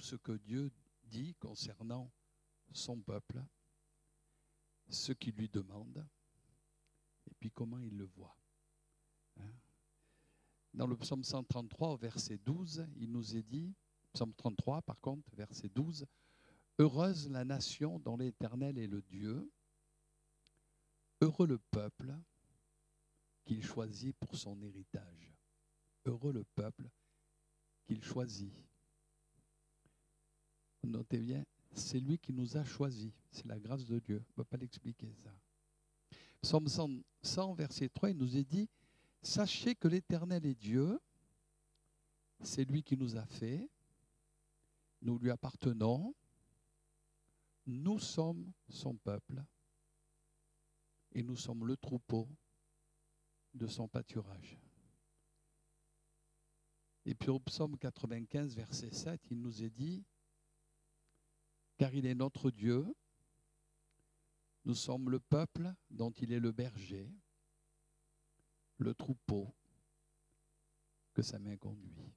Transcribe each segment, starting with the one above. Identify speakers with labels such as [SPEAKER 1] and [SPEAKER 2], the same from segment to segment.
[SPEAKER 1] ce que Dieu dit concernant son peuple, ce qu'il lui demande, et puis comment il le voit. Hein? Dans le psaume 133, au verset 12, il nous est dit, psaume 33 par contre, verset 12, « Heureuse la nation dont l'Éternel est le Dieu, heureux le peuple qu'il choisit pour son héritage. » Heureux le peuple qu'il choisit. Notez bien, c'est lui qui nous a choisis. C'est la grâce de Dieu. On ne peut pas l'expliquer ça. Psaume 100, verset 3, il nous est dit, « Sachez que l'Éternel est Dieu, c'est lui qui nous a fait, nous lui appartenons, nous sommes son peuple et nous sommes le troupeau de son pâturage. » Et puis au psaume 95, verset 7, il nous est dit, « Car il est notre Dieu, nous sommes le peuple dont il est le berger, le troupeau que sa main conduit. »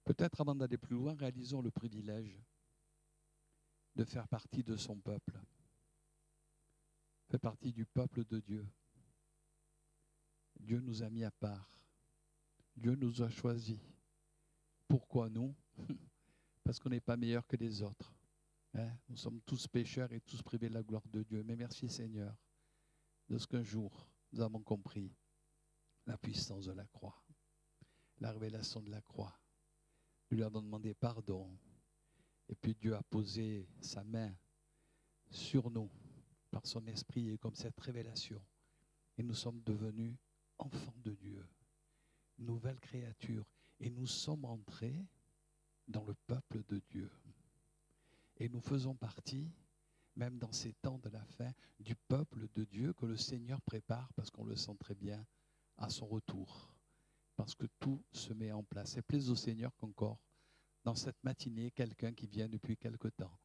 [SPEAKER 1] Peut-être avant d'aller plus loin, réalisons le privilège de faire partie de son peuple, faire partie du peuple de Dieu. Dieu nous a mis à part. Dieu nous a choisis. Pourquoi nous? Parce qu'on n'est pas meilleur que les autres. Hein? Nous sommes tous pécheurs et tous privés de la gloire de Dieu. Mais merci Seigneur de ce qu'un jour nous avons compris la puissance de la croix, la révélation de la croix. Nous lui avons demandé pardon. Et puis Dieu a posé sa main sur nous par son esprit et comme cette révélation. Et nous sommes devenus enfants de Dieu, nouvelles créatures. Et nous sommes entrés dans le peuple de Dieu. Et nous faisons partie, même dans ces temps de la fin, du peuple de Dieu que le Seigneur prépare, parce qu'on le sent très bien, à son retour. Parce que tout se met en place. Et plaise au Seigneur qu'encore, dans cette matinée, quelqu'un qui vient depuis quelque temps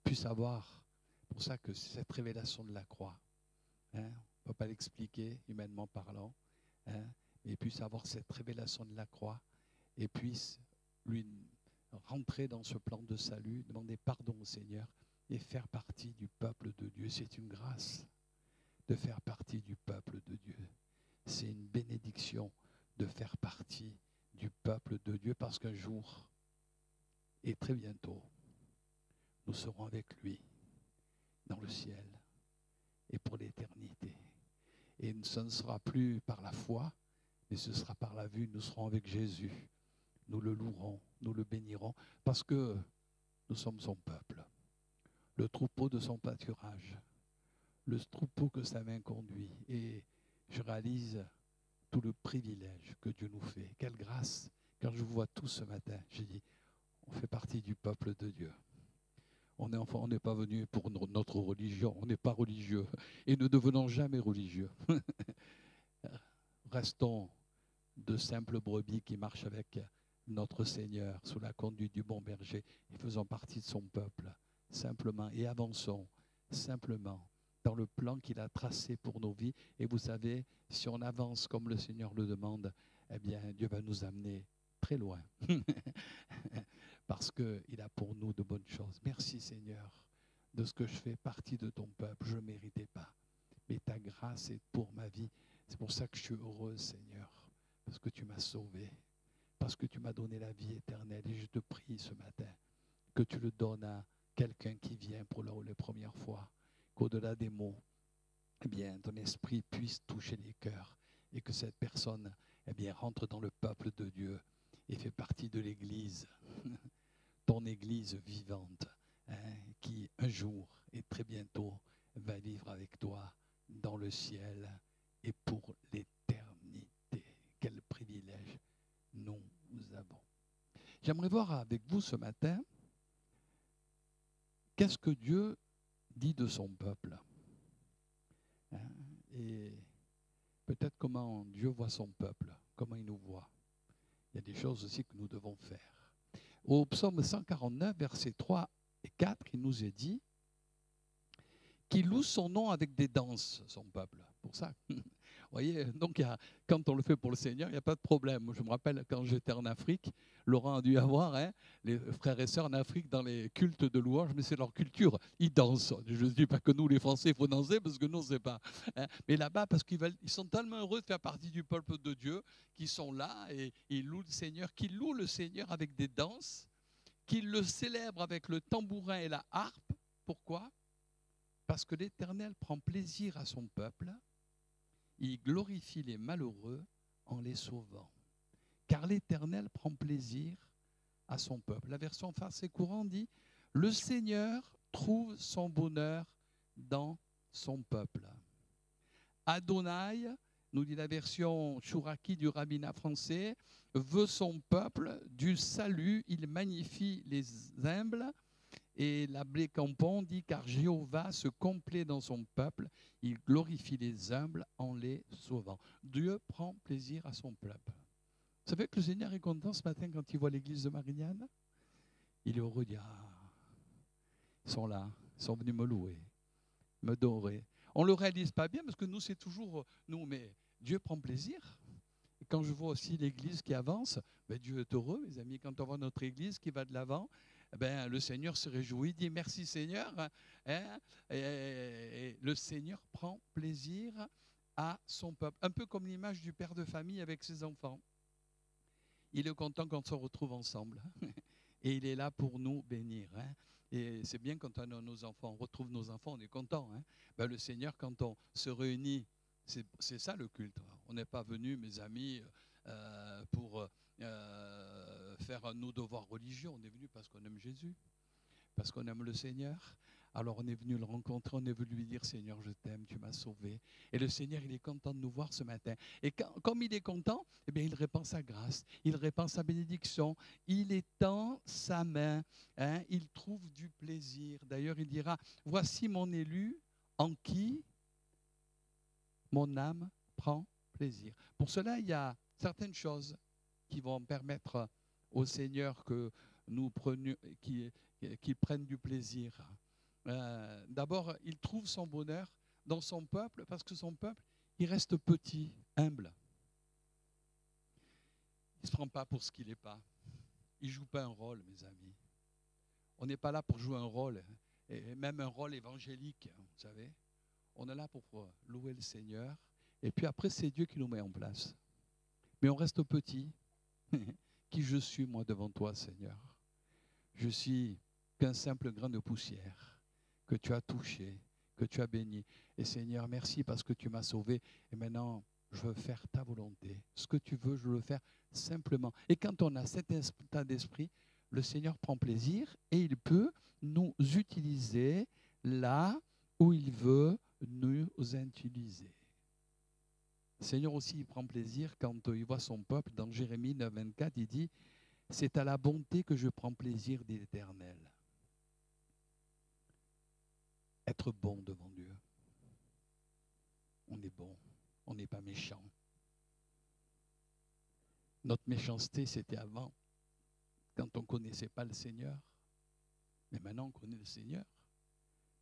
[SPEAKER 1] puisse avoir, pour ça que cette révélation de la croix, hein, on ne peut pas l'expliquer humainement parlant, hein, mais puisse avoir cette révélation de la croix et puisse lui rentrer dans ce plan de salut, demander pardon au Seigneur et faire partie du peuple de Dieu. C'est une grâce de faire partie du peuple de Dieu. C'est une bénédiction de faire partie du peuple de Dieu parce qu'un jour, et très bientôt, nous serons avec lui dans le ciel et pour l'éternité. Et ce ne sera plus par la foi, mais ce sera par la vue. Nous serons avec Jésus. Nous le louerons, nous le bénirons, parce que nous sommes son peuple, le troupeau de son pâturage, le troupeau que sa main conduit. Et je réalise tout le privilège que Dieu nous fait. Quelle grâce, quand je vous vois tous ce matin, j'ai dit, on fait partie du peuple de Dieu. On n'est pas venu pour notre religion, on n'est pas religieux et ne devenons jamais religieux. Restons de simples brebis qui marchent avec notre Seigneur sous la conduite du bon berger et faisons partie de son peuple simplement et avançons simplement dans le plan qu'il a tracé pour nos vies. Et vous savez, si on avance comme le Seigneur le demande, eh bien Dieu va nous amener très loin parce qu'il a pour nous de bonnes choses. Merci Seigneur de ce que je fais partie de ton peuple. Je ne méritais pas, mais ta grâce est pour ma vie. C'est pour ça que je suis heureuse Seigneur, parce que tu m'as sauvé, parce que tu m'as donné la vie éternelle. Et je te prie ce matin que tu le donnes à quelqu'un qui vient pour les premières fois, qu'au-delà des mots, eh bien, ton esprit puisse toucher les cœurs et que cette personne, eh bien, rentre dans le peuple de Dieu et fait partie de l'Église, ton Église vivante, hein, qui un jour et très bientôt va vivre avec toi dans le ciel et pour l'éternité. Quel privilège nous avons. J'aimerais voir avec vous ce matin, qu'est-ce que Dieu dit de son peuple, hein, et peut-être comment Dieu voit son peuple, comment il nous voit. Il y a des choses aussi que nous devons faire. Au psaume 149, versets 3 et 4, il nous est dit qu'il loue son nom avec des danses, son peuple. Pour ça, voyez, donc quand on le fait pour le Seigneur, il n'y a pas de problème. Je me rappelle quand j'étais en Afrique, Laurent a dû avoir, hein, les frères et sœurs en Afrique dans les cultes de louange, mais c'est leur culture. Ils dansent. Je ne dis pas que nous, les Français, il faut danser parce que nous, on ne sait pas. Hein. Mais là-bas, parce qu'ils sont tellement heureux de faire partie du peuple de Dieu, qu'ils sont là et ils louent le Seigneur, qu'ils louent le Seigneur avec des danses, qu'ils le célèbrent avec le tambourin et la harpe. Pourquoi ? Parce que l'Éternel prend plaisir à son peuple. Il glorifie les malheureux en les sauvant. Car l'Éternel prend plaisir à son peuple. La version Français courant dit « Le Seigneur trouve son bonheur dans son peuple ». Adonai, nous dit la version Chouraki du rabbinat français, veut son peuple du salut, il magnifie les humbles. Et l'abbé Campon dit « Car Jéhovah se complaît dans son peuple, il glorifie les humbles en les sauvant ». Dieu prend plaisir à son peuple. Vous savez que le Seigneur est content ce matin quand il voit l'église de Marignane? Il est heureux, il dit « Ah, ils sont là, ils sont venus me louer, me adorer ». On ne le réalise pas bien parce que nous, c'est toujours nous, mais Dieu prend plaisir. Et quand je vois aussi l'église qui avance, ben Dieu est heureux, mes amis, quand on voit notre église qui va de l'avant. Ben, le Seigneur se réjouit, dit merci Seigneur. Hein, et le Seigneur prend plaisir à son peuple. Un peu comme l'image du père de famille avec ses enfants. Il est content quand on se retrouve ensemble. Et il est là pour nous bénir. Hein. Et c'est bien quand on a nos enfants, on retrouve nos enfants, on est content. Hein. Ben, le Seigneur, quand on se réunit, c'est ça le culte. On n'est pas venu, mes amis, pour faire nos devoirs religieux. On est venu parce qu'on aime Jésus, parce qu'on aime le Seigneur. Alors on est venu le rencontrer, on est venu lui dire « Seigneur, je t'aime, tu m'as sauvé ». Et le Seigneur, il est content de nous voir ce matin. Et comme il est content, eh bien, il répand sa grâce, il répand sa bénédiction, il étend sa main, hein, il trouve du plaisir. D'ailleurs, il dira « Voici mon élu en qui mon âme prend plaisir ». Pour cela, il y a certaines choses qui vont permettre au Seigneur que nous prenions, qu'il prenne du plaisir. D'abord, il trouve son bonheur dans son peuple parce que son peuple, il reste petit, humble. Il ne se prend pas pour ce qu'il n'est pas. Il ne joue pas un rôle, mes amis. On n'est pas là pour jouer un rôle, et même un rôle évangélique, vous savez. On est là pour louer le Seigneur, et puis après, c'est Dieu qui nous met en place. Mais on reste petit. Qui je suis, moi, devant toi, Seigneur? Je suis qu'un simple grain de poussière que tu as touché, que tu as béni. Et Seigneur, merci parce que tu m'as sauvé. Et maintenant, je veux faire ta volonté. Ce que tu veux, je veux le faire simplement. Et quand on a cet état d'esprit, le Seigneur prend plaisir et il peut nous utiliser là où il veut nous utiliser. Le Seigneur aussi, il prend plaisir quand il voit son peuple. Dans Jérémie 9, 24, il dit « C'est à la bonté que je prends plaisir, dit l'Éternel. » Être bon devant Dieu. On est bon, on n'est pas méchant. Notre méchanceté, c'était avant, quand on ne connaissait pas le Seigneur. Mais maintenant, on connaît le Seigneur.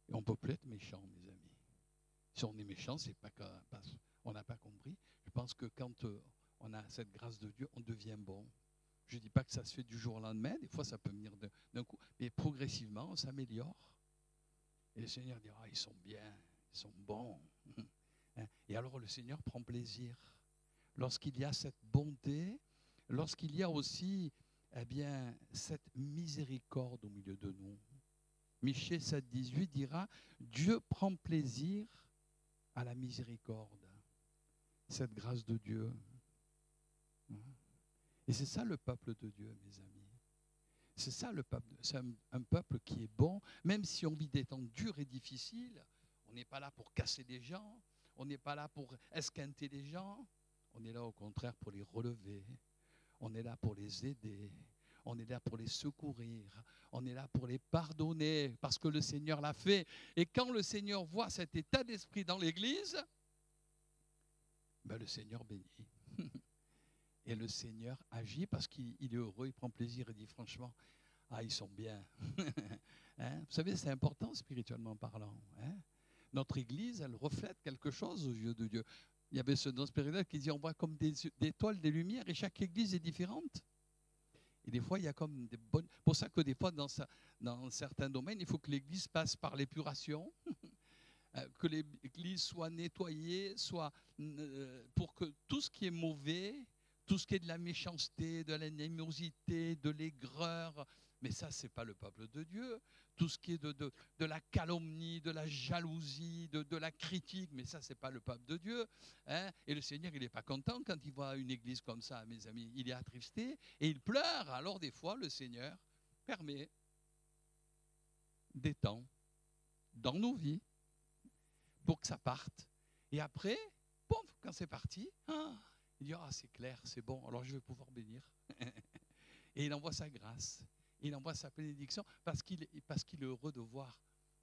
[SPEAKER 1] Et on ne peut plus être méchant, mes amis. Si on est méchant, c'est pas parce qu'on n'a pas compris. Je pense que quand on a cette grâce de Dieu, on devient bon. Je ne dis pas que ça se fait du jour au lendemain. Des fois, ça peut venir d'un coup. Mais progressivement, on s'améliore. Et le Seigneur dit, ah, ils sont bien, ils sont bons. Et alors le Seigneur prend plaisir. Lorsqu'il y a cette bonté, lorsqu'il y a aussi cette miséricorde au milieu de nous. Michée 7,18 dira, Dieu prend plaisir à la miséricorde. Cette grâce de Dieu. Et c'est ça le peuple de Dieu, mes amis. C'est ça le peuple. C'est un peuple qui est bon, même si on vit des temps durs et difficiles. On n'est pas là pour casser des gens. On n'est pas là pour esquinter les gens. On est là au contraire pour les relever. On est là pour les aider. On est là pour les secourir. On est là pour les pardonner parce que le Seigneur l'a fait. Et quand le Seigneur voit cet état d'esprit dans l'Église, ben le Seigneur bénit. Et le Seigneur agit parce qu'il est heureux, il prend plaisir et dit franchement, ah, ils sont bien. Hein? Vous savez, c'est important spirituellement parlant. Hein? Notre Église, elle reflète quelque chose aux yeux de Dieu. Il y avait ce don spirituel qui dit on voit comme des étoiles, des lumières, et chaque église est différente. Et des fois, il y a comme des bonnes... Pour ça que des fois, dans certains domaines, il faut que l'église passe par l'épuration, que l'église soit nettoyée, pour que tout ce qui est mauvais, tout ce qui est de la méchanceté, de l'animosité, de l'aigreur, mais ça, ce n'est pas le peuple de Dieu. Tout ce qui est de la calomnie, de la jalousie, de la critique, mais ça, ce n'est pas le peuple de Dieu. Hein. Et le Seigneur, il n'est pas content quand il voit une église comme ça, mes amis. Il est attristé et il pleure. Alors, des fois, le Seigneur permet des temps dans nos vies pour que ça parte. Et après, pouf, quand c'est parti, il dit, c'est clair, c'est bon, alors je vais pouvoir bénir. Et il envoie sa grâce, il envoie sa bénédiction, parce qu'il est heureux de voir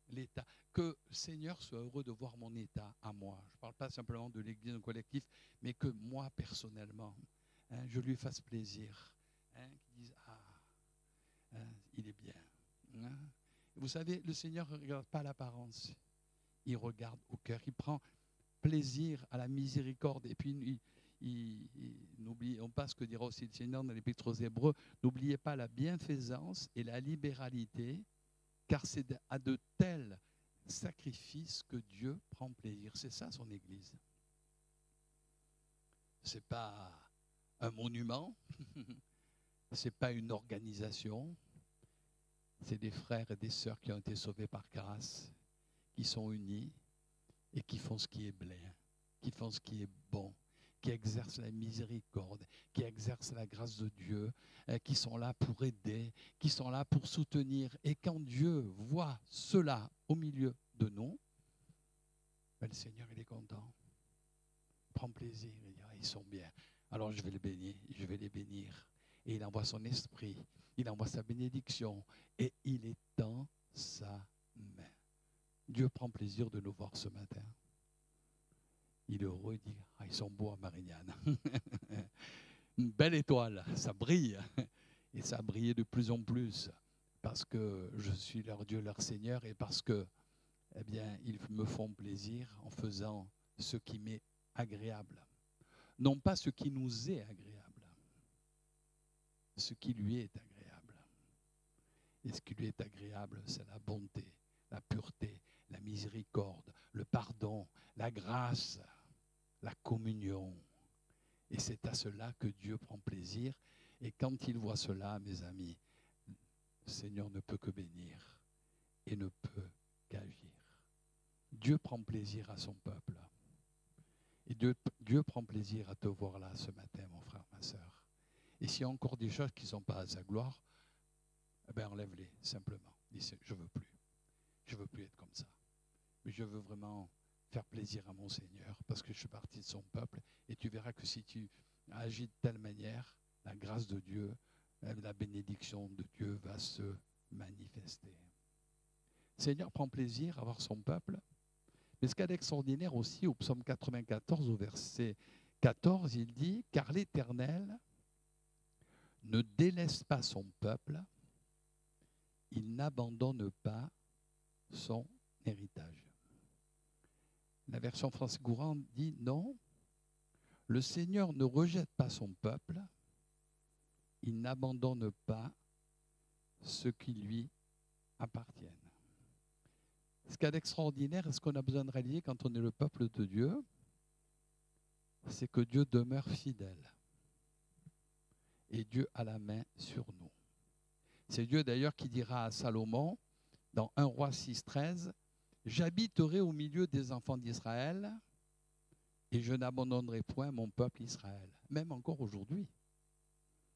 [SPEAKER 1] l'état. Que le Seigneur soit heureux de voir mon état à moi. Je ne parle pas simplement de l'Église, du collectif, mais que moi, personnellement, je lui fasse plaisir. Qu'il dise, il est bien. Vous savez, le Seigneur ne regarde pas l'apparence. Il regarde au cœur, il prend plaisir à la miséricorde. Et puis, n'oublions pas ce que dira aussi le Seigneur dans l'Épître aux Hébreux, n'oubliez pas la bienfaisance et la libéralité, car c'est à de tels sacrifices que Dieu prend plaisir. C'est ça son Église. Ce n'est pas un monument, ce n'est pas une organisation, c'est des frères et des sœurs qui ont été sauvés par grâce, qui sont unis et qui font ce qui est bien, qui font ce qui est bon, qui exercent la miséricorde, qui exercent la grâce de Dieu, qui sont là pour aider, qui sont là pour soutenir. Et quand Dieu voit cela au milieu de nous, le Seigneur, il est content, il prend plaisir, il dit, ils sont bien. Alors je vais les bénir, je vais les bénir. Et il envoie son esprit, il envoie sa bénédiction, et il étend sa main. Dieu prend plaisir de nous voir ce matin. Il est heureux, il dit, ils sont beaux à Marignane. Une belle étoile, ça brille. Et ça a brillé de plus en plus parce que je suis leur Dieu, leur Seigneur, et parce que, ils me font plaisir en faisant ce qui m'est agréable. Non pas ce qui nous est agréable, ce qui lui est agréable. Et ce qui lui est agréable, c'est la bonté, la pureté, la miséricorde, le pardon, la grâce, la communion. Et c'est à cela que Dieu prend plaisir. Et quand il voit cela, mes amis, le Seigneur ne peut que bénir et ne peut qu'agir. Dieu prend plaisir à son peuple. Et Dieu prend plaisir à te voir là ce matin, mon frère, ma soeur. Et s'il y a encore des choses qui ne sont pas à sa gloire, enlève-les simplement. Dis, je ne veux plus. Je ne veux plus être comme ça. Mais je veux vraiment faire plaisir à mon Seigneur parce que je suis parti de son peuple. Et tu verras que si tu agis de telle manière, la grâce de Dieu, la bénédiction de Dieu va se manifester. Le Seigneur prend plaisir à voir son peuple. Mais ce qu'il y a d'extraordinaire aussi, au psaume 94, au verset 14, il dit « Car l'Éternel ne délaisse pas son peuple, il n'abandonne pas son héritage. » La version française courante dit « Non, le Seigneur ne rejette pas son peuple, il n'abandonne pas ce qui lui appartient. » Ce qu'il y a d'extraordinaire et ce qu'on a besoin de réaliser quand on est le peuple de Dieu, c'est que Dieu demeure fidèle. Et Dieu a la main sur nous. C'est Dieu d'ailleurs qui dira à Salomon, dans 1 Roi 6,13, « J'habiterai au milieu des enfants d'Israël et je n'abandonnerai point mon peuple Israël. » Même encore aujourd'hui.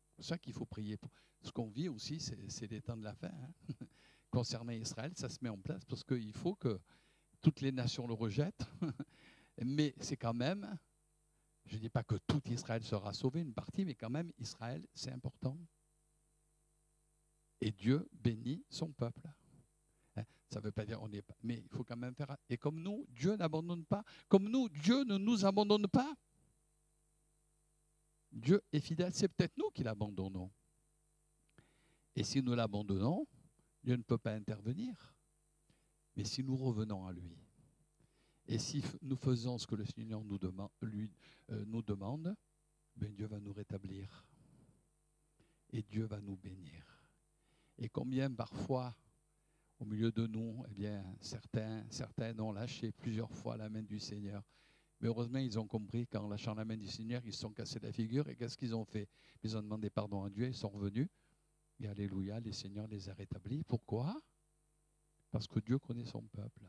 [SPEAKER 1] C'est pour ça qu'il faut prier. Ce qu'on vit aussi, c'est les temps de la fin. Concernant Israël, ça se met en place parce qu'il faut que toutes les nations le rejettent. Mais c'est quand même, je ne dis pas que tout Israël sera sauvé, une partie, mais quand même, Israël, c'est important. Et Dieu bénit son peuple. Ça ne veut pas dire on n'est pas, mais il faut quand même faire. Et comme nous, Dieu n'abandonne pas. Comme nous, Dieu ne nous abandonne pas. Dieu est fidèle, c'est peut-être nous qui l'abandonnons. Et si nous l'abandonnons, Dieu ne peut pas intervenir. Mais si nous revenons à lui, Et si nous faisons ce que le Seigneur nous demande, ben Dieu va nous rétablir. Et Dieu va nous bénir. Et combien parfois, au milieu de nous, eh bien, certains ont lâché plusieurs fois la main du Seigneur. Mais heureusement, ils ont compris qu'en lâchant la main du Seigneur, ils se sont cassés la figure. Et qu'est-ce qu'ils ont fait? Ils ont demandé pardon à Dieu, ils sont revenus. Et alléluia, le Seigneur les a rétablis. Pourquoi? Parce que Dieu connaît son peuple.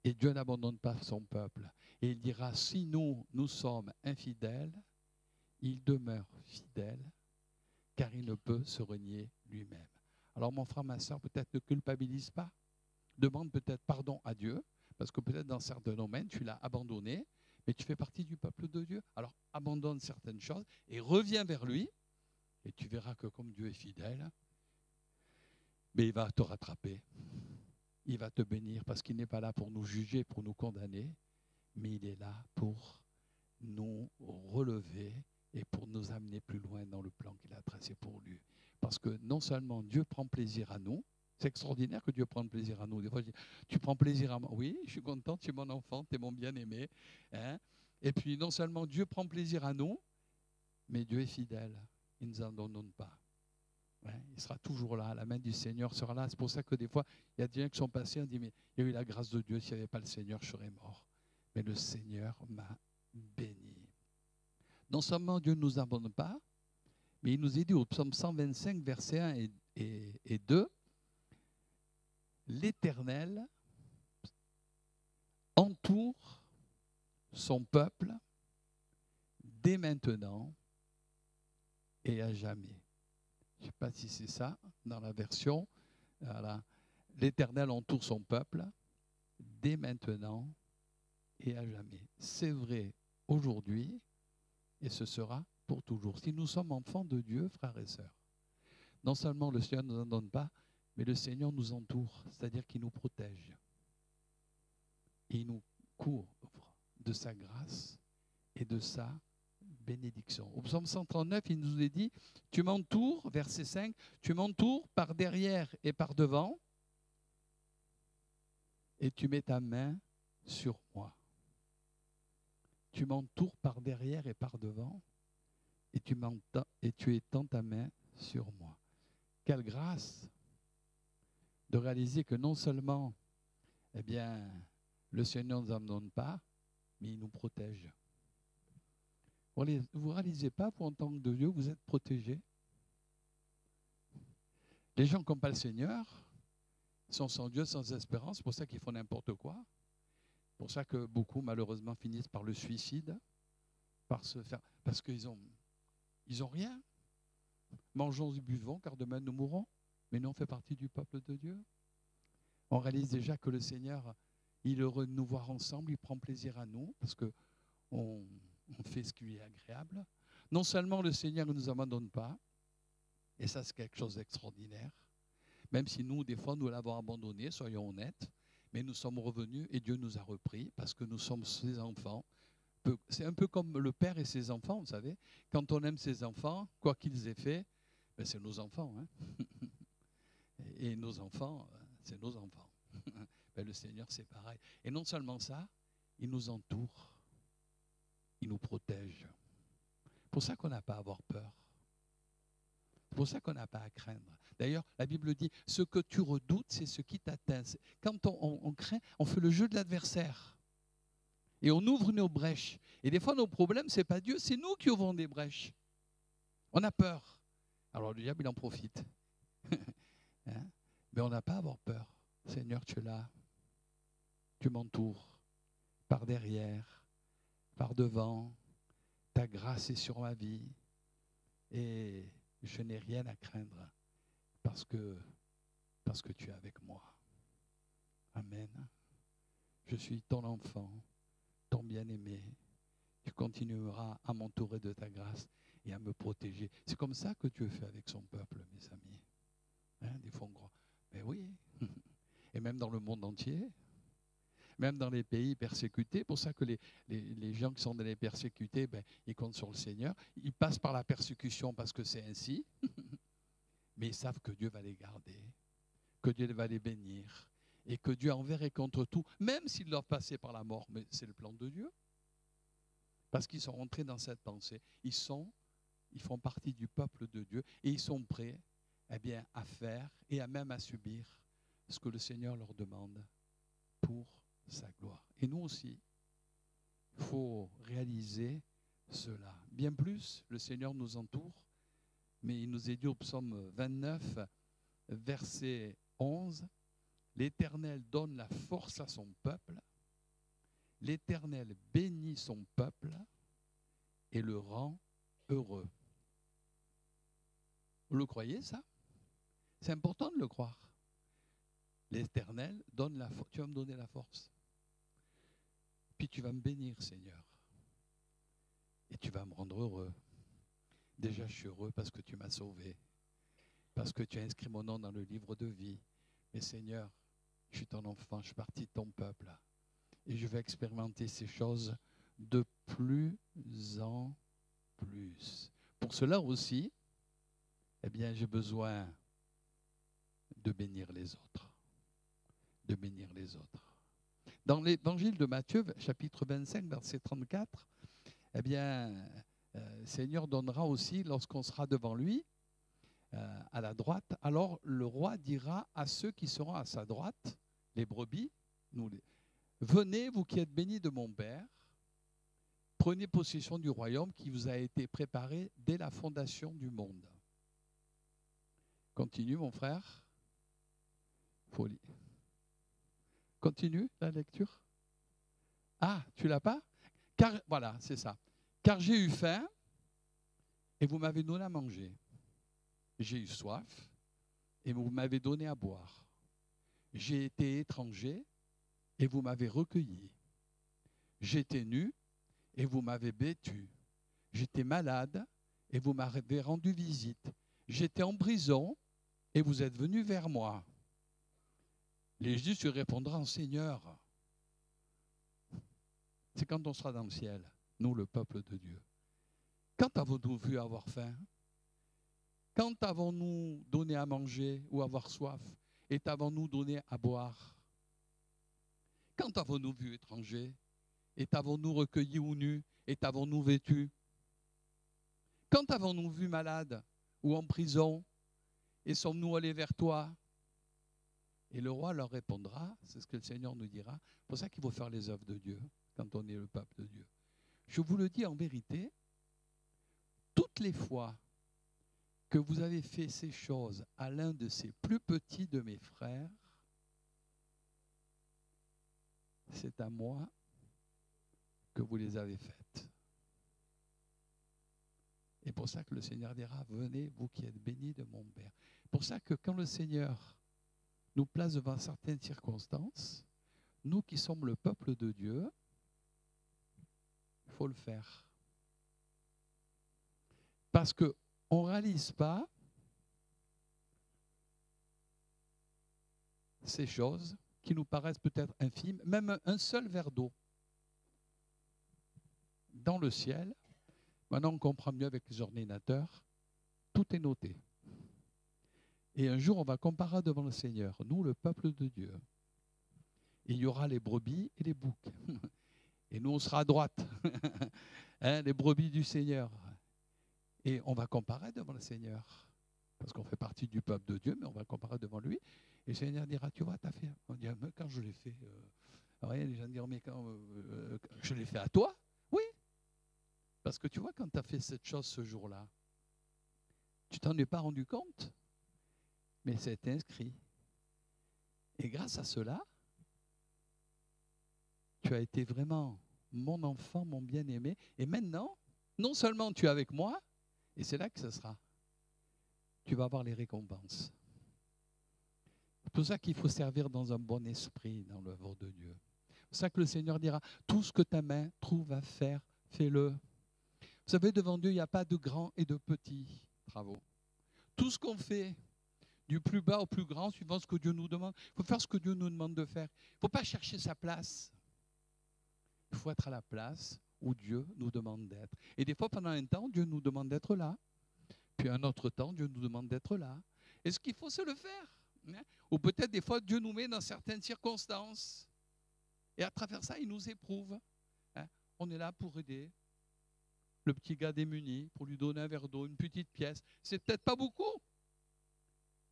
[SPEAKER 1] Et Dieu n'abandonne pas son peuple. Et il dira, si nous sommes infidèles, il demeure fidèle, car il ne peut se renier lui-même. Alors mon frère, ma soeur, peut-être ne culpabilise pas. Demande peut-être pardon à Dieu, parce que peut-être dans certains domaines, tu l'as abandonné, mais tu fais partie du peuple de Dieu. Alors abandonne certaines choses et reviens vers lui, et tu verras que comme Dieu est fidèle, mais il va te rattraper. Il va te bénir, parce qu'il n'est pas là pour nous juger, pour nous condamner, mais il est là pour nous relever et pour nous amener plus loin dans le plan qu'il a tracé pour lui. Parce que non seulement Dieu prend plaisir à nous, c'est extraordinaire que Dieu prenne plaisir à nous. Des fois, je dis, tu prends plaisir à moi. Oui, je suis content, tu es mon enfant, tu es mon bien-aimé. Hein? Et puis, non seulement Dieu prend plaisir à nous, mais Dieu est fidèle. Il ne nous abandonne pas. Hein? Il sera toujours là, la main du Seigneur sera là. C'est pour ça que des fois, il y a des gens qui sont passés, on dit, mais il y a eu la grâce de Dieu, s'il n'y avait pas le Seigneur, je serais mort. Mais le Seigneur m'a béni. Non seulement Dieu ne nous abandonne pas, mais il nous est dit au psaume 125, versets 1 et 2, l'Éternel entoure son peuple dès maintenant et à jamais. Je ne sais pas si c'est ça dans la version. Voilà. L'Éternel entoure son peuple dès maintenant et à jamais. C'est vrai aujourd'hui et ce sera pour toujours. Si nous sommes enfants de Dieu, frères et sœurs, non seulement le Seigneur ne nous en donne pas, mais le Seigneur nous entoure, c'est-à-dire qu'il nous protège. Et il nous couvre de sa grâce et de sa bénédiction. Au psaume 139, il nous est dit, tu m'entoures, verset 5, tu m'entoures par derrière et par devant, et tu mets ta main sur moi. Tu m'entoures par derrière et par devant, et tu étends ta main sur moi. Quelle grâce de réaliser que non seulement, eh bien, le Seigneur ne nous abandonne pas, mais il nous protège. Vous ne réalisez pas, pour en tant que de Dieu, vous êtes protégés. Les gens qui n'ont pas le Seigneur sont sans Dieu, sans espérance. C'est pour ça qu'ils font n'importe quoi. C'est pour ça que beaucoup, malheureusement, finissent par le suicide, parce qu'ils ont rien. Mangeons et buvons, car demain nous mourrons. Mais nous, on fait partie du peuple de Dieu. On réalise déjà que le Seigneur, il est heureux de nous voir ensemble, il prend plaisir à nous, parce qu'on fait ce qui lui est agréable. Non seulement le Seigneur ne nous abandonne pas, et ça c'est quelque chose d'extraordinaire, même si nous, des fois, nous l'avons abandonné, soyons honnêtes, mais nous sommes revenus et Dieu nous a repris, parce que nous sommes ses enfants. C'est un peu comme le père et ses enfants, vous savez. Quand on aime ses enfants, quoi qu'ils aient fait, ben c'est nos enfants. Hein. Et nos enfants, c'est nos enfants. Ben le Seigneur, c'est pareil. Et non seulement ça, il nous entoure, il nous protège. C'est pour ça qu'on n'a pas à avoir peur. C'est pour ça qu'on n'a pas à craindre. D'ailleurs, la Bible dit, ce que tu redoutes, c'est ce qui t'atteint. Quand on craint, on fait le jeu de l'adversaire. Et on ouvre nos brèches. Et des fois, nos problèmes, ce n'est pas Dieu, c'est nous qui ouvrons des brèches. On a peur. Alors le diable, il en profite. Hein? Mais on n'a pas à avoir peur. Seigneur, tu es là. Tu m'entoures. Par derrière, par devant. Ta grâce est sur ma vie. Et je n'ai rien à craindre parce que tu es avec moi. Amen. Je suis ton enfant, ton bien-aimé. Tu continueras à m'entourer de ta grâce et à me protéger. C'est comme ça que Dieu fait avec son peuple, mes amis. Hein, des fois on croit, mais oui. Et même dans le monde entier, même dans les pays persécutés, pour ça que les gens qui sont dans les persécutés, ben, ils comptent sur le Seigneur. Ils passent par la persécution parce que c'est ainsi, mais ils savent que Dieu va les garder, que Dieu va les bénir, et que Dieu enverrait contre tout, même s'ils doivent passer par la mort. Mais c'est le plan de Dieu. Parce qu'ils sont rentrés dans cette pensée. Ils font partie du peuple de Dieu et ils sont prêts à faire et même à subir ce que le Seigneur leur demande pour sa gloire. Et nous aussi, il faut réaliser cela. Bien plus, le Seigneur nous entoure, mais il nous est dit au psaume 29, verset 11, « L'Éternel donne la force à son peuple, l'Éternel bénit son peuple et le rend heureux. » Vous le croyez, ça? C'est important de le croire. L'Éternel donne la force. Tu vas me donner la force. Puis tu vas me bénir, Seigneur. Et tu vas me rendre heureux. Déjà, je suis heureux parce que tu m'as sauvé. Parce que tu as inscrit mon nom dans le livre de vie. Mais Seigneur, je suis ton enfant, je suis partie de ton peuple. Et je vais expérimenter ces choses de plus en plus. Pour cela aussi, j'ai besoin de bénir les autres. De bénir les autres. Dans l'évangile de Matthieu, chapitre 25, verset 34, le Seigneur donnera aussi, lorsqu'on sera devant lui, à la droite, alors le roi dira à ceux qui seront à sa droite, les brebis, venez, vous qui êtes bénis de mon Père, prenez possession du royaume qui vous a été préparé dès la fondation du monde. Continue, mon frère. Folie. Continue la lecture. Ah, tu l'as pas? Car, voilà, c'est ça. Car j'ai eu faim et vous m'avez donné à manger. J'ai eu soif et vous m'avez donné à boire. J'ai été étranger et vous m'avez recueilli. J'étais nu et vous m'avez vêtu. J'étais malade et vous m'avez rendu visite. J'étais en prison et vous êtes venus vers moi. Les justes répondront, Seigneur, c'est quand on sera dans le ciel, nous le peuple de Dieu. Quand avons-nous vu avoir faim? Quand avons-nous donné à manger ou avoir soif? Et t'avons-nous donné à boire? Quand avons-nous vu étranger? Et t'avons-nous recueilli ou nu? Et t'avons-nous vêtu? Quand avons-nous vu malade ou en prison? Et sommes-nous allés vers toi? Et le roi leur répondra, c'est ce que le Seigneur nous dira, c'est pour ça qu'il faut faire les œuvres de Dieu quand on est le peuple de Dieu. Je vous le dis en vérité, toutes les fois que vous avez fait ces choses à l'un de ces plus petits de mes frères, c'est à moi que vous les avez faites. Et pour ça que le Seigneur dira, venez, vous qui êtes bénis de mon Père. Pour ça que quand le Seigneur nous place devant certaines circonstances, nous qui sommes le peuple de Dieu, il faut le faire. Parce qu'on ne réalise pas ces choses qui nous paraissent peut-être infimes, même un seul verre d'eau dans le ciel. Maintenant, on comprend mieux avec les ordinateurs, tout est noté. Et un jour, on va comparer devant le Seigneur, nous, le peuple de Dieu. Et il y aura les brebis et les boucs. Et nous, on sera à droite, les brebis du Seigneur. Et on va comparer devant le Seigneur. Parce qu'on fait partie du peuple de Dieu, mais on va comparer devant lui. Et le Seigneur dira, tu vois, tu as fait. On dira, mais quand je l'ai fait, les gens diront, mais quand je l'ai fait à toi? Oui. Parce que tu vois, quand tu as fait cette chose ce jour-là, tu t'en es pas rendu compte, mais c'est inscrit. Et grâce à cela, tu as été vraiment mon enfant, mon bien-aimé. Et maintenant, non seulement tu es avec moi, et c'est là que ce sera. Tu vas avoir les récompenses. C'est pour ça qu'il faut servir dans un bon esprit dans l'œuvre de Dieu. C'est pour ça que le Seigneur dira, tout ce que ta main trouve à faire, fais-le. Vous savez, devant Dieu, il n'y a pas de grands et de petits travaux. Tout ce qu'on fait, du plus bas au plus grand, suivant ce que Dieu nous demande, il faut faire ce que Dieu nous demande de faire. Il ne faut pas chercher sa place. Il faut être à la place où Dieu nous demande d'être. Et des fois, pendant un temps, Dieu nous demande d'être là. Puis un autre temps, Dieu nous demande d'être là. Et ce qu'il faut, c'est le faire. Hein? Ou peut-être des fois, Dieu nous met dans certaines circonstances. Et à travers ça, il nous éprouve. Hein? On est là pour aider le petit gars démuni, pour lui donner un verre d'eau, une petite pièce. C'est peut-être pas beaucoup.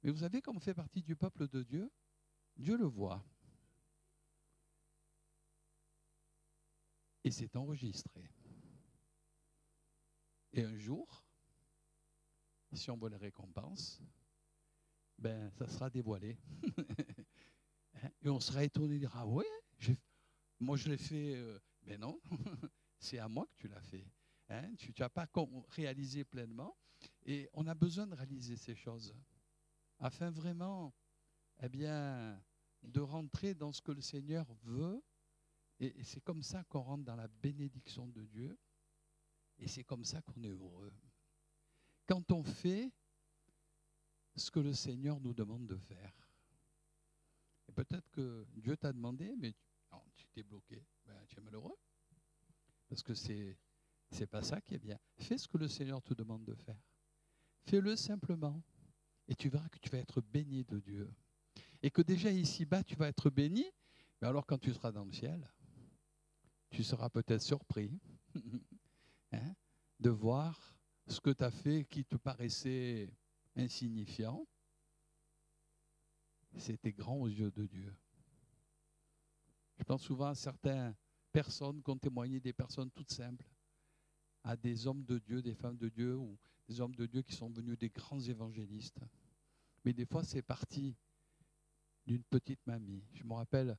[SPEAKER 1] Mais vous savez, comme on fait partie du peuple de Dieu, Dieu le voit. Et c'est enregistré. Et un jour, si on veut les récompenses, ben, ça sera dévoilé. Et on sera étonné, dire, ah ouais, moi je l'ai fait, mais non, c'est à moi que tu l'as fait. Hein? Tu n'as pas réalisé pleinement. Et on a besoin de réaliser ces choses, afin vraiment, eh bien, de rentrer dans ce que le Seigneur veut. Et c'est comme ça qu'on rentre dans la bénédiction de Dieu. Et c'est comme ça qu'on est heureux. Quand on fait ce que le Seigneur nous demande de faire. Et peut-être que Dieu t'a demandé, mais tu t'es bloqué. Ben, tu es malheureux. Parce que c'est pas ça qui est bien. Fais ce que le Seigneur te demande de faire. Fais-le simplement. Et tu verras que tu vas être béni de Dieu. Et que déjà ici-bas, tu vas être béni. Mais alors quand tu seras dans le ciel, tu seras peut-être surpris hein, de voir ce que tu as fait qui te paraissait insignifiant. C'était grand aux yeux de Dieu. Je pense souvent à certaines personnes qui ont témoigné, des personnes toutes simples, à des hommes de Dieu, des femmes de Dieu, ou des hommes de Dieu qui sont devenus des grands évangélistes. Mais des fois, c'est parti d'une petite mamie. Je me rappelle,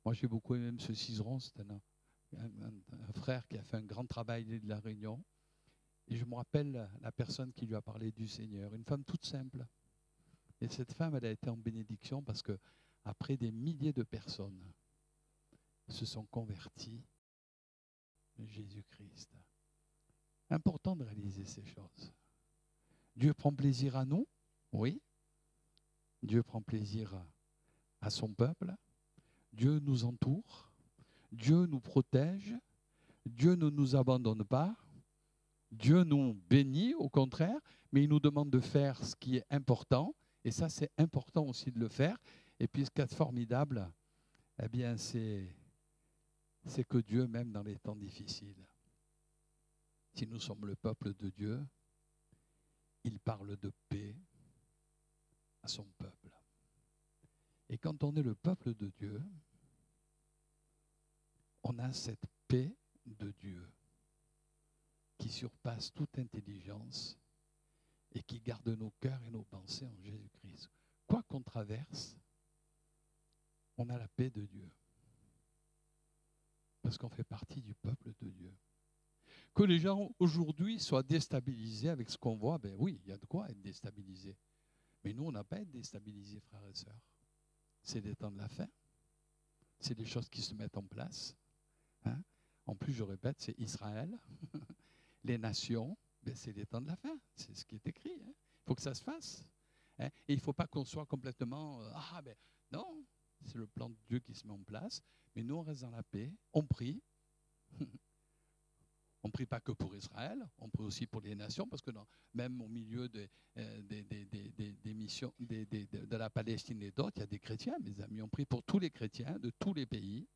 [SPEAKER 1] moi j'ai beaucoup aimé M. Cizeron, c'est un frère qui a fait un grand travail de la Réunion. Et je me rappelle la personne qui lui a parlé du Seigneur, une femme toute simple. Et cette femme, elle a été en bénédiction parce que après des milliers de personnes se sont converties à Jésus-Christ. Important de réaliser ces choses. Dieu prend plaisir à nous, oui. Dieu prend plaisir à son peuple. Dieu nous entoure. Dieu nous protège. Dieu ne nous abandonne pas. Dieu nous bénit, au contraire, mais il nous demande de faire ce qui est important. Et ça, c'est important aussi de le faire. Et puis, ce qui est formidable, eh bien, c'est que Dieu, même dans les temps difficiles, si nous sommes le peuple de Dieu, il parle de paix à son peuple. Et quand on est le peuple de Dieu, on a cette paix de Dieu qui surpasse toute intelligence et qui garde nos cœurs et nos pensées en Jésus-Christ. Quoi qu'on traverse, on a la paix de Dieu. Parce qu'on fait partie du peuple de Dieu. Que les gens aujourd'hui soient déstabilisés avec ce qu'on voit, ben oui, il y a de quoi être déstabilisé. Mais nous, on n'a pas à être déstabilisés, frères et sœurs. C'est des temps de la fin. C'est des choses qui se mettent en place. Hein? En plus, je répète, c'est Israël. Les nations, ben c'est les temps de la fin. C'est ce qui est écrit. Hein? Il faut que ça se fasse. Hein? Et il ne faut pas qu'on soit complètement... non, c'est le plan de Dieu qui se met en place. Mais nous, on reste dans la paix. On prie. On ne prie pas que pour Israël, on prie aussi pour les nations, parce que même au milieu des missions de la Palestine et d'autres, il y a des chrétiens, mes amis. On prie pour tous les chrétiens de tous les pays.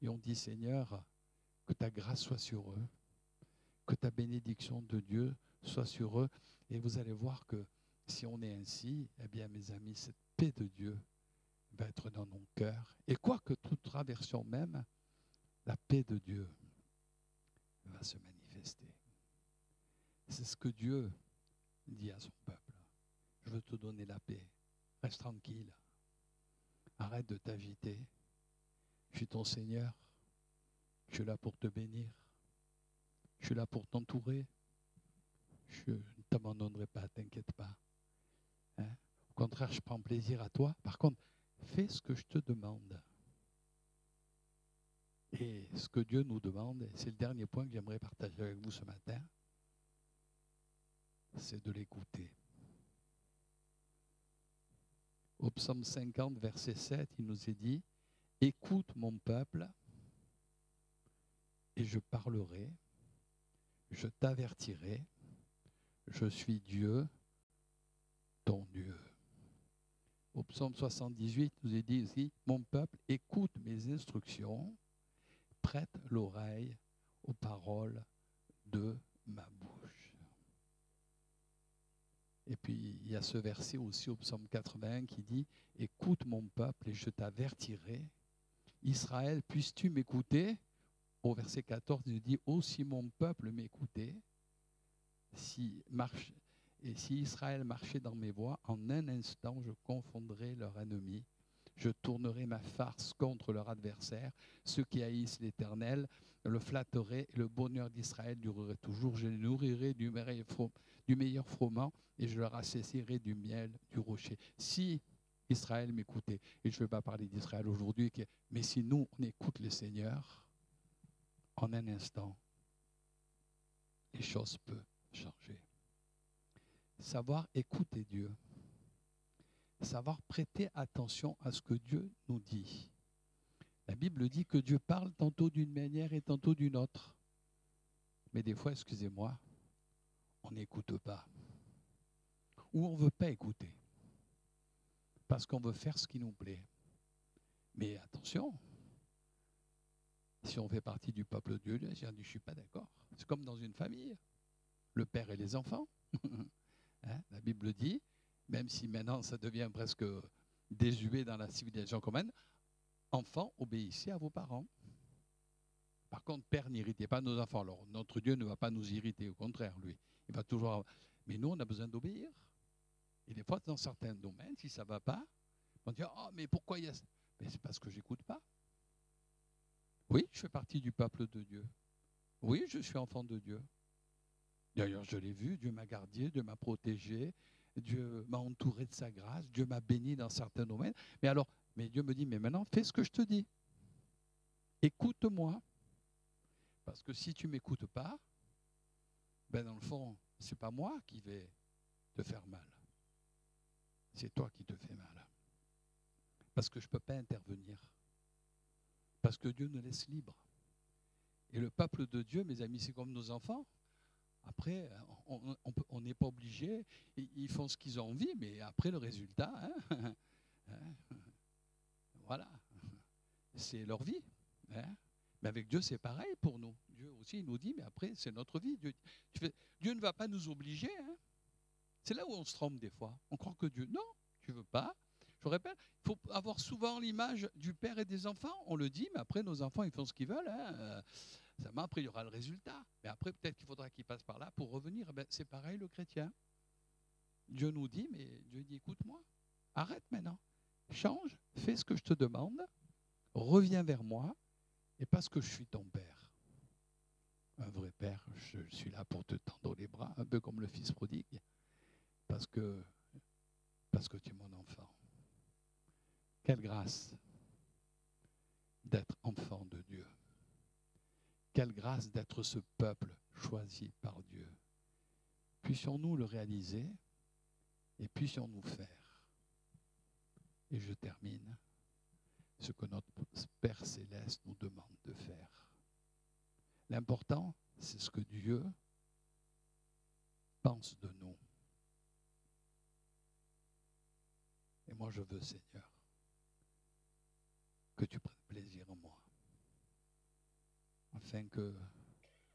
[SPEAKER 1] Et on dit, Seigneur, que ta grâce soit sur eux, que ta bénédiction de Dieu soit sur eux. Et vous allez voir que si on est ainsi, eh bien, mes amis, cette paix de Dieu va être dans nos cœurs. Et quoi que toute traversion même, la paix de Dieu va se manifester. C'est ce que Dieu dit à son peuple. Je veux te donner la paix. Reste tranquille. Arrête de t'agiter. Je suis ton Seigneur. Je suis là pour te bénir. Je suis là pour t'entourer. Je ne t'abandonnerai pas, t'inquiète pas. Hein? Au contraire, je prends plaisir à toi. Par contre, fais ce que je te demande. Et ce que Dieu nous demande, c'est le dernier point que j'aimerais partager avec vous ce matin, c'est de l'écouter. Au psaume 50, verset 7, il nous est dit, « Écoute mon peuple, et je parlerai, je t'avertirai, je suis Dieu, ton Dieu. » au psaume 78, nous est dit ici, « Mon peuple écoute mes instructions, prête l'oreille aux paroles de ma bouche. » Et puis, il y a ce verset aussi au psaume 81 qui dit, « Écoute mon peuple et je t'avertirai. Israël, puisses-tu m'écouter ?» Au verset 14, il dit, « Oh, si mon peuple m'écoutait, si Israël marchait dans mes voies, en un instant, je confondrais leur ennemi. Je tournerai ma farce contre leur adversaire. Ceux qui haïssent l'Éternel le flatteraient et le bonheur d'Israël durerait toujours. Je les nourrirai du meilleur froment et je leur assaisonnerai du miel du rocher. » Si Israël m'écoutait, et je ne vais pas parler d'Israël aujourd'hui, mais si nous, on écoute le Seigneur, en un instant, les choses peuvent changer. Savoir écouter Dieu. Savoir prêter attention à ce que Dieu nous dit. La Bible dit que Dieu parle tantôt d'une manière et tantôt d'une autre. Mais des fois, excusez-moi, on n'écoute pas. Ou on ne veut pas écouter. Parce qu'on veut faire ce qui nous plaît. Mais attention, si on fait partie du peuple de Dieu, je ne suis pas d'accord. C'est comme dans une famille. Le père et les enfants. Hein, la Bible dit, même si maintenant ça devient presque désuet dans la civilisation commune, enfants, obéissez à vos parents. Par contre, père, n'irritez pas nos enfants. Alors, notre Dieu ne va pas nous irriter, au contraire, lui. Il va toujours... Mais nous, on a besoin d'obéir. Et des fois, dans certains domaines, si ça ne va pas, on dit, oh, mais pourquoi il y a ça? Mais c'est parce que je n'écoute pas. Oui, je fais partie du peuple de Dieu. Oui, je suis enfant de Dieu. D'ailleurs, je l'ai vu, Dieu m'a gardé, Dieu m'a protégé, Dieu m'a entouré de sa grâce, Dieu m'a béni dans certains domaines. Mais Dieu me dit, mais maintenant, fais ce que je te dis. Écoute-moi. Parce que si tu ne m'écoutes pas, ben dans le fond, ce n'est pas moi qui vais te faire mal. C'est toi qui te fais mal. Parce que je ne peux pas intervenir. Parce que Dieu nous laisse libres. Et le peuple de Dieu, mes amis, c'est comme nos enfants. Après, on n'est pas obligé. Ils font ce qu'ils ont envie, mais après, le résultat, voilà, c'est leur vie. Hein. Mais avec Dieu, c'est pareil pour nous. Dieu aussi, il nous dit, mais après, c'est notre vie. Dieu ne va pas nous obliger. Hein. C'est là où on se trompe des fois. On croit que Dieu, non, tu ne veux pas. Je répète, il faut avoir souvent l'image du père et des enfants. On le dit, mais après, nos enfants, ils font ce qu'ils veulent. Hein. Après, il y aura le résultat. Mais après, peut-être qu'il faudra qu'ils passent par là pour revenir. Ben, c'est pareil, le chrétien. Dieu nous dit, mais Dieu dit, écoute-moi, arrête maintenant. Change, fais ce que je te demande, reviens vers moi, et parce que je suis ton père. Un vrai père, je suis là pour te tendre les bras, un peu comme le fils prodigue, parce que tu es mon enfant. Quelle grâce d'être enfant de Dieu. Quelle grâce d'être ce peuple choisi par Dieu. Puissions-nous le réaliser et puissions-nous faire. Et je termine ce que notre Père Céleste nous demande de faire. L'important, c'est ce que Dieu pense de nous. Et moi, je veux, Seigneur, que tu prennes plaisir en moi, afin que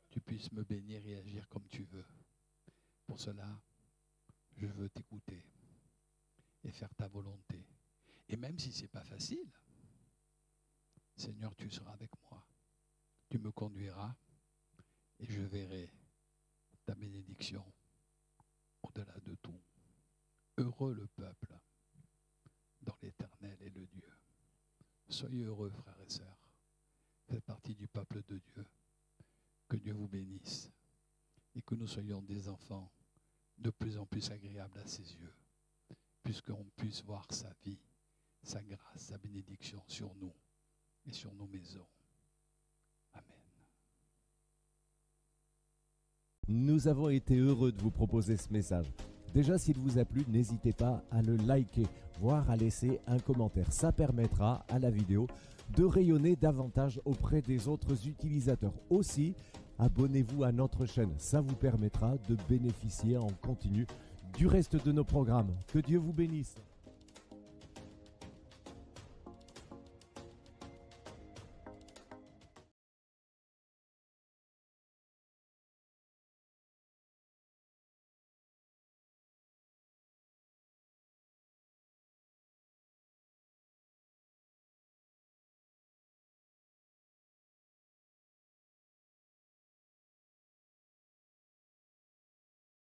[SPEAKER 1] tu puisses me bénir et agir comme tu veux. Pour cela, je veux t'écouter et faire ta volonté. Et même si ce n'est pas facile, Seigneur, tu seras avec moi. Tu me conduiras et je verrai ta bénédiction au-delà de tout. Heureux le peuple dont l'Éternel est le Dieu. Soyez heureux, frères et sœurs. Faites partie du peuple de Dieu. Que Dieu vous bénisse et que nous soyons des enfants de plus en plus agréables à ses yeux, puisqu'on puisse voir sa vie, sa grâce, sa bénédiction sur nous et sur nos maisons. Amen.
[SPEAKER 2] Nous avons été heureux de vous proposer ce message. Déjà, s'il vous a plu, n'hésitez pas à le liker, voire à laisser un commentaire. Ça permettra à la vidéo de rayonner davantage auprès des autres utilisateurs. Aussi, abonnez-vous à notre chaîne. Ça vous permettra de bénéficier en continu du reste de nos programmes. Que Dieu vous bénisse.